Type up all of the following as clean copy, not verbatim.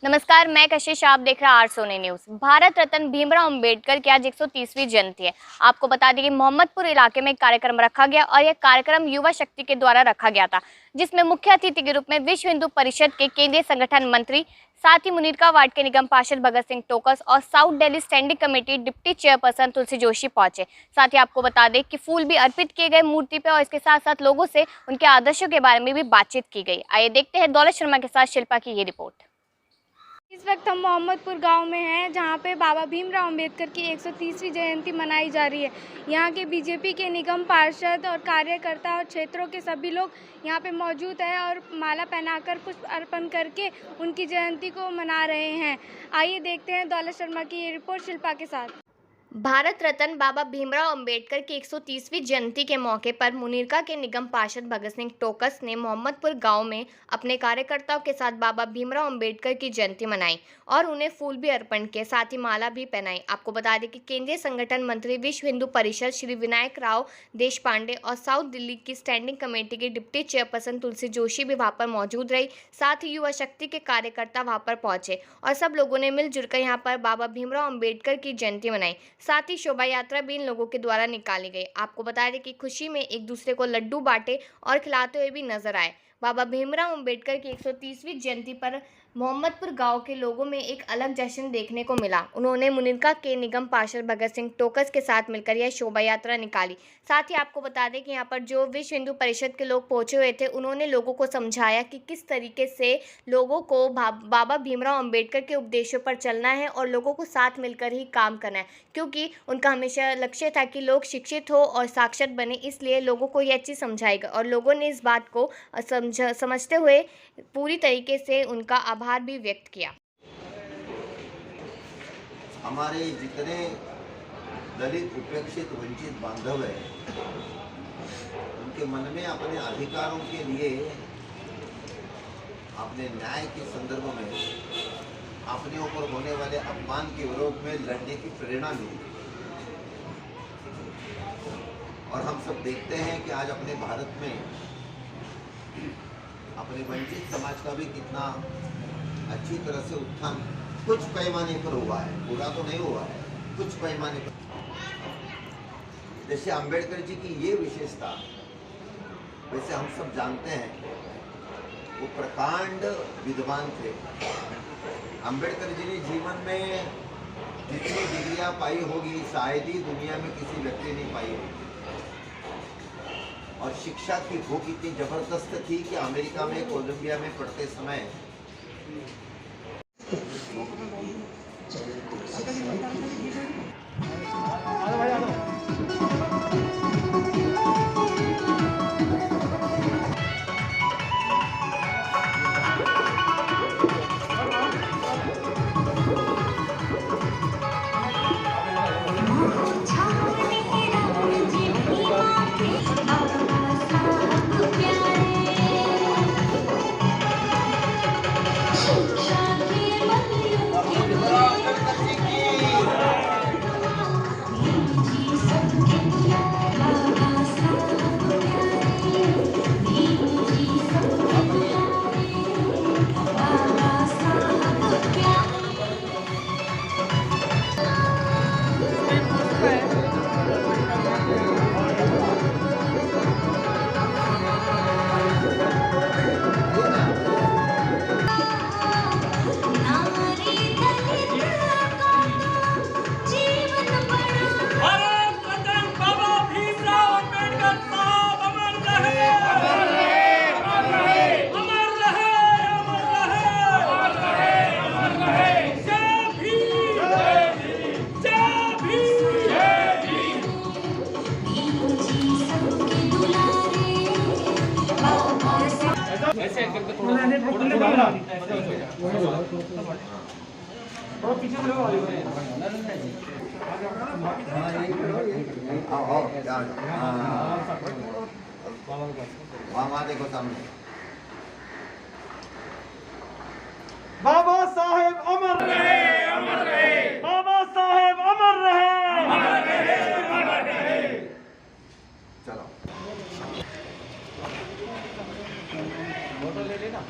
नमस्कार, मैं कशिश। आप देख रहे हैं आर सोनी न्यूज। भारत रत्न भीमराव अंबेडकर की आज 130वीं जयंती है। आपको बता दें कि मोहम्मदपुर इलाके में एक कार्यक्रम रखा गया और यह कार्यक्रम युवा शक्ति के द्वारा रखा गया था, जिसमें मुख्य अतिथि के रूप में विश्व हिंदू परिषद के केंद्रीय संगठन मंत्री, साथ ही मुनीरका वार्ड के निगम पार्षद भगत सिंह टोकस और south Delhi standing committee deputy chairperson Tulsi Joshi पहुंचे। साथ ही आपको बता दें कि फूल भी अर्पित किए गए मूर्ति पे और इसके साथ साथ लोगों से उनके आदर्शों के बारे में भी बातचीत की गई। आइए देखते हैं दौलत शर्मा के साथ शिल्पा की ये रिपोर्ट। इस वक्त हम मोहम्मदपुर गांव में हैं, जहां पे बाबा भीमराव अंबेडकर की 130वीं जयंती मनाई जा रही है। यहां के बीजेपी के निगम पार्षद और कार्यकर्ता और क्षेत्रों के सभी लोग यहां पे मौजूद हैं और माला पहनाकर पुष्प अर्पण करके उनकी जयंती को मना रहे हैं। आइए देखते हैं दौलत शर्मा की ये रिपोर्ट शिल्पा के साथ। भारत रत्न बाबा भीमराव अंबेडकर की 130वीं जयंती के मौके पर मुनीरका के निगम पार्षद भगत सिंह टोकस ने मोहम्मदपुर गांव में अपने कार्यकर्ताओं के साथ बाबा भीमराव अंबेडकर की जयंती मनाई और उन्हें फूल भी अर्पण किए, साथ ही माला भी पहनाई। आपको बता दें कि केंद्रीय संगठन मंत्री, विश्व हिंदू परिषद श्री विनायक राव देशपांडे और साउथ दिल्ली की स्टैंडिंग कमेटी की डिप्टी चेयरपर्सन तुलसी जोशी भी वहां पर मौजूद रही। साथ ही युवा शक्ति के कार्यकर्ता वहां पर पहुंचे और सब लोगों ने मिलजुल कर यहाँ पर बाबा भीमराव अंबेडकर की जयंती मनाई। साथ ही शोभा यात्रा भी इन लोगों के द्वारा निकाली गई। आपको बता दें कि खुशी में एक दूसरे को लड्डू बांटे और खिलाते हुए भी नजर आए। बाबा भीमराव अंबेडकर की 130वीं जयंती पर मोहम्मदपुर गांव के लोगों में एक अलग जश्न देखने को मिला। उन्होंने मुनीरका के निगम पार्षद भगत सिंह टोकस के साथ मिलकर यह शोभा यात्रा निकाली। साथ ही आपको बता दें कि यहाँ पर जो विश्व हिंदू परिषद के लोग पहुंचे हुए थे, उन्होंने लोगों को समझाया कि किस तरीके से लोगों को बाबा भीमराव अंबेडकर के उपदेशों पर चलना है और लोगों को साथ मिलकर ही काम करना है, क्योंकि उनका हमेशा लक्ष्य था कि लोग शिक्षित हो और साक्षर बने। इसलिए लोगों को यह चीज़ समझाएगा और लोगों ने इस बात को समझते हुए पूरी तरीके से उनका आभार भी व्यक्त किया। हमारे जितने दलित, उपेक्षित, वंचित बांधव हैं, उनके मन में अपने अधिकारों के लिए, अपने न्याय के संदर्भ में, अपने ऊपर होने वाले अपमान के विरोध में लड़ने की प्रेरणा मिली। और हम सब देखते हैं कि आज अपने भारत में अपने वंचित समाज का भी कितना अच्छी तरह से उत्थान कुछ पैमाने पर हुआ है, पूरा तो नहीं हुआ है, कुछ पैमाने पर। जैसे अंबेडकर जी की ये विशेषता, वैसे हम सब जानते हैं वो प्रकांड विद्वान थे। अंबेडकर जी ने जीवन में जितनी डिग्रियां पाई होगी, शायद ही दुनिया में किसी व्यक्ति ने पाई होगी। और शिक्षा की भूख इतनी जबरदस्त थी कि अमेरिका में कोलंबिया में पढ़ते समय वहाँ देखो सामने बाबा साहेब अमर रहे, अमर रहे। बाबा साहेब अमर रहे, अमर रहे, अमर रहे। चलो फोटो ले लेना।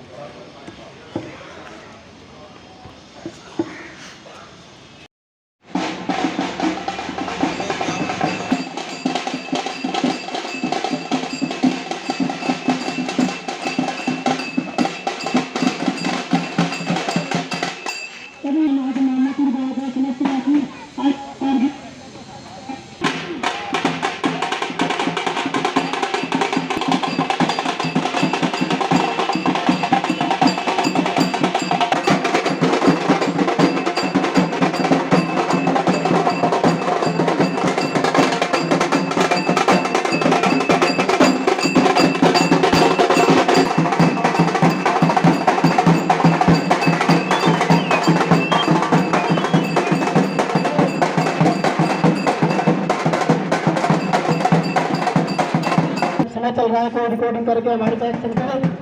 समय चल रहा है, कोई रिकॉर्डिंग करके हमारे साथ एक्शन करें।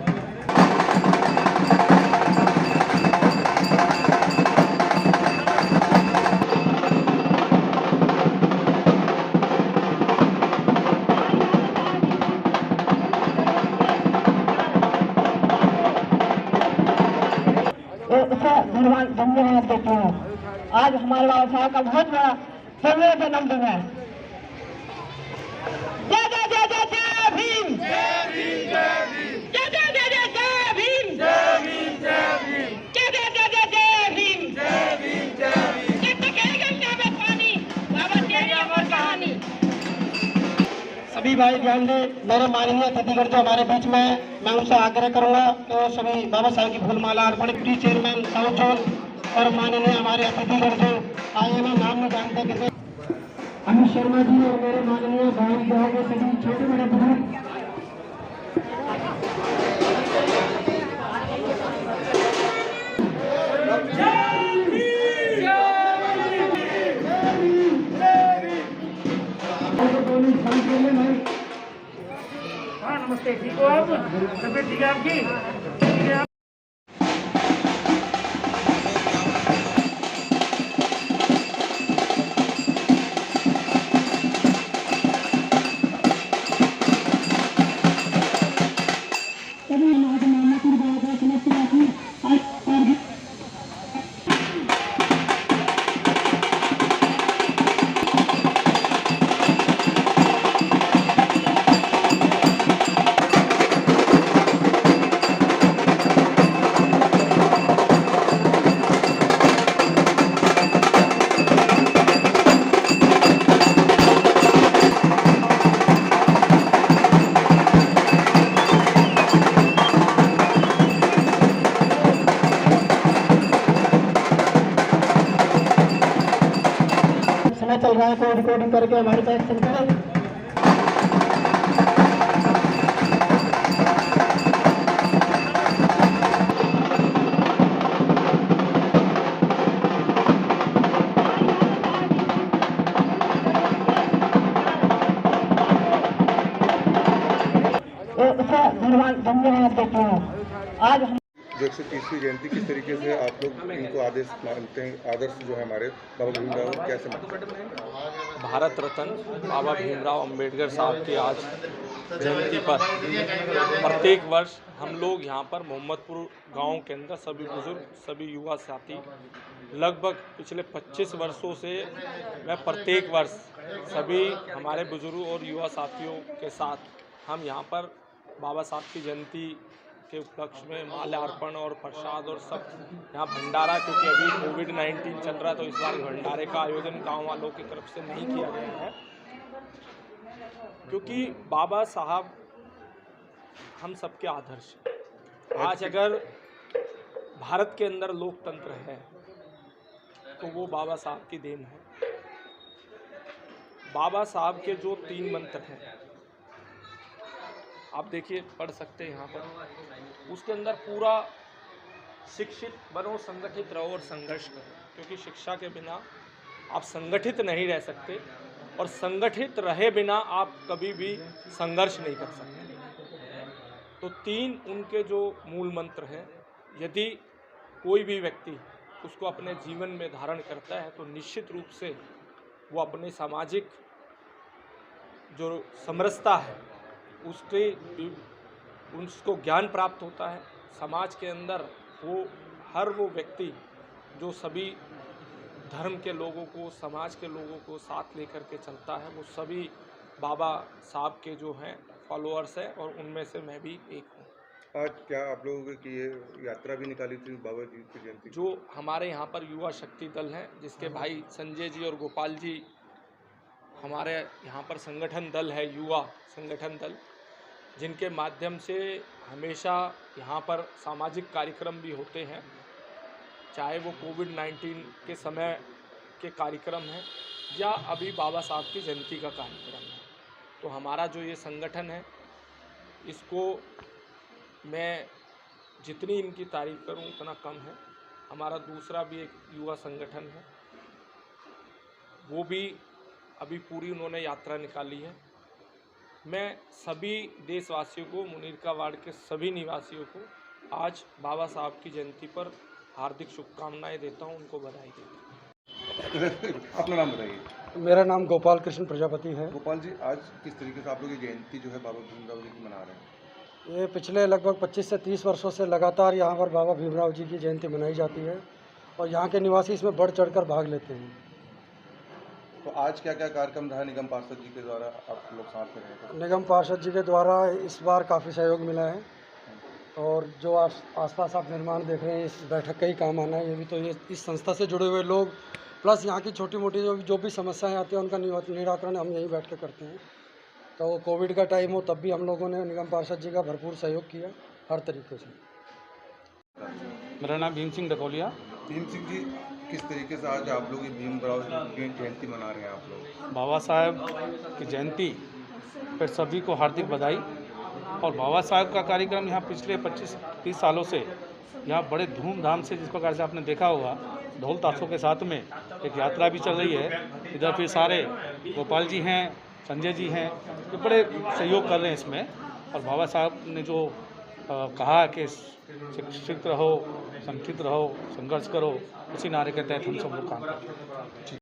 धन्यवाद देता हूँ। आज हमारे बाबा साहब का बहुत बड़ा जन्मदिन है। जय जय जय जय जय भीम, जय भीम, जय भीम, जय जय जय जय जय भीम, जय भीम, जय भीम, जय जय जय जय जय भीम, जय भीम, जय भीम। जब तक है गंगा में पानी, बाबा तेरी अमर कहानी। सभी भाई ध्यान दें, मेरे माननीय अतिथिगण जो हमारे बीच में है, मैं उनसे आग्रह करूंगा कि वो सभी बाबा साहब की फूलमाला अर्पण। डिप्टी चेयरमैन साउथ जोन और माननीय हमारे अतिथिगण जो आए हैं, नाम नहीं जानते किसे, अमित शर्मा जी और मेरे माननीय भाई गाँव के सभी छोटे बड़े बुजुर्ग। हाँ नमस्ते, ठीक हो आप? तबियत ठीक है आपकी? ठीक है आप? चल रहा है, कोई रिकॉर्डिंग करके हमारे साथ एक्शन करें। धन्यवाद देता हूँ। आज जो 130वीं जयंती किस तरीके से आप लोग इनको आदेश मानते हैं, आदर्श जो है हमारे बाबा भीमराव, कैसे मानते हैं? भारत रत्न बाबा भीमराव अंबेडकर साहब की आज जयंती पर प्रत्येक वर्ष हम लोग यहाँ पर मोहम्मदपुर गांव के अंदर सभी बुजुर्ग, सभी युवा साथी लगभग पिछले 25 वर्षों से मैं प्रत्येक वर्ष सभी हमारे बुजुर्ग और युवा साथियों के साथ हम यहाँ पर बाबा साहब की जयंती के उपलक्ष्य में माल्यार्पण और प्रसाद और सब यहाँ भंडारा, क्योंकि अभी कोविड-19 चल रहा है तो इस बार भंडारे का आयोजन गांव वालों की तरफ से नहीं किया गया है, क्योंकि बाबा साहब हम सबके आदर्श हैं। आज अगर भारत के अंदर लोकतंत्र है तो वो बाबा साहब की देन है। बाबा साहब के जो 3 मंत्र हैं, आप देखिए, पढ़ सकते हैं यहाँ पर, उसके अंदर पूरा शिक्षित बनो, संगठित रहो और संघर्ष करो, क्योंकि शिक्षा के बिना आप संगठित नहीं रह सकते और संगठित रहे बिना आप कभी भी संघर्ष नहीं कर सकते। तो 3 उनके जो मूल मंत्र हैं, यदि कोई भी व्यक्ति उसको अपने जीवन में धारण करता है तो निश्चित रूप से वो अपने सामाजिक जो समरसता है उसको ज्ञान प्राप्त होता है। समाज के अंदर हर वो व्यक्ति जो सभी धर्म के लोगों को, समाज के लोगों को साथ लेकर के चलता है, वो सभी बाबा साहब के जो हैं फॉलोअर्स हैं और उनमें से मैं भी एक हूँ। आज क्या आप लोगों की ये यात्रा भी निकाली थी बाबा जी की जयंती? जो हमारे यहाँ पर युवा शक्ति दल हैं, जिसके भाई संजय जी और गोपाल जी, हमारे यहाँ पर संगठन दल है, युवा संगठन दल, जिनके माध्यम से हमेशा यहाँ पर सामाजिक कार्यक्रम भी होते हैं, चाहे वो कोविड-19 के समय के कार्यक्रम हैं या अभी बाबा साहब की जयंती का कार्यक्रम है। तो हमारा जो ये संगठन है, इसको मैं जितनी इनकी तारीफ करूं उतना कम है। हमारा दूसरा भी एक युवा संगठन है, वो भी अभी पूरी उन्होंने यात्रा निकाली है मैं सभी देशवासियों को, मुनीरका वार्ड के सभी निवासियों को आज बाबा साहब की जयंती पर हार्दिक शुभकामनाएं देता हूं, उनको बधाई देता हूं। अपना नाम बताइए। मेरा नाम गोपाल कृष्ण प्रजापति है। गोपाल जी, आज किस तरीके से आप लोग ये जयंती जो है बाबा भीमराव जी की मना रहे हैं? ये पिछले लगभग 25 से 30 वर्षों से लगातार यहाँ पर बाबा भीमराव जी की जयंती मनाई जाती है और यहाँ के निवासी इसमें बढ़ चढ़कर भाग लेते हैं। तो आज क्या क्या कार्यक्रम रहा निगम पार्षद जी के द्वारा आप लोग साथ में रहे? निगम पार्षद जी के द्वारा इस बार काफ़ी सहयोग मिला है और जो आसपास आप निर्माण देख रहे हैं इस बैठक का ही काम आना है। ये भी तो ये इस संस्था से जुड़े हुए लोग प्लस यहाँ की छोटी मोटी जो भी समस्याएं आती हैं उनका निराकरण हम यहीं बैठ के करते हैं। तो कोविड का टाइम हो तब भी हम लोगों ने निगम पार्षद जी का भरपूर सहयोग किया हर तरीके से। मेरा नाम भीम सिंह डकोलिया। भीम सिंह जी, किस तरीके से आज आप लोग ये भीमराव की जयंती मना रहे हैं आप लोग? बाबा साहब की जयंती पर सभी को हार्दिक बधाई। और बाबा साहब का कार्यक्रम यहाँ पिछले 25-30 सालों से यहाँ बड़े धूमधाम से, जिस प्रकार से आपने देखा होगा, ढोल ताशों के साथ में एक यात्रा भी चल रही है। इधर फिर सारे गोपाल जी हैं, संजय जी हैं, ये बड़े सहयोग कर रहे हैं इसमें। और बाबा साहब ने जो कहा कि शिक्षित रहो, संगठित रहो, संघर्ष करो, उसी नारे के तहत हम सब लोग काम करते हैं।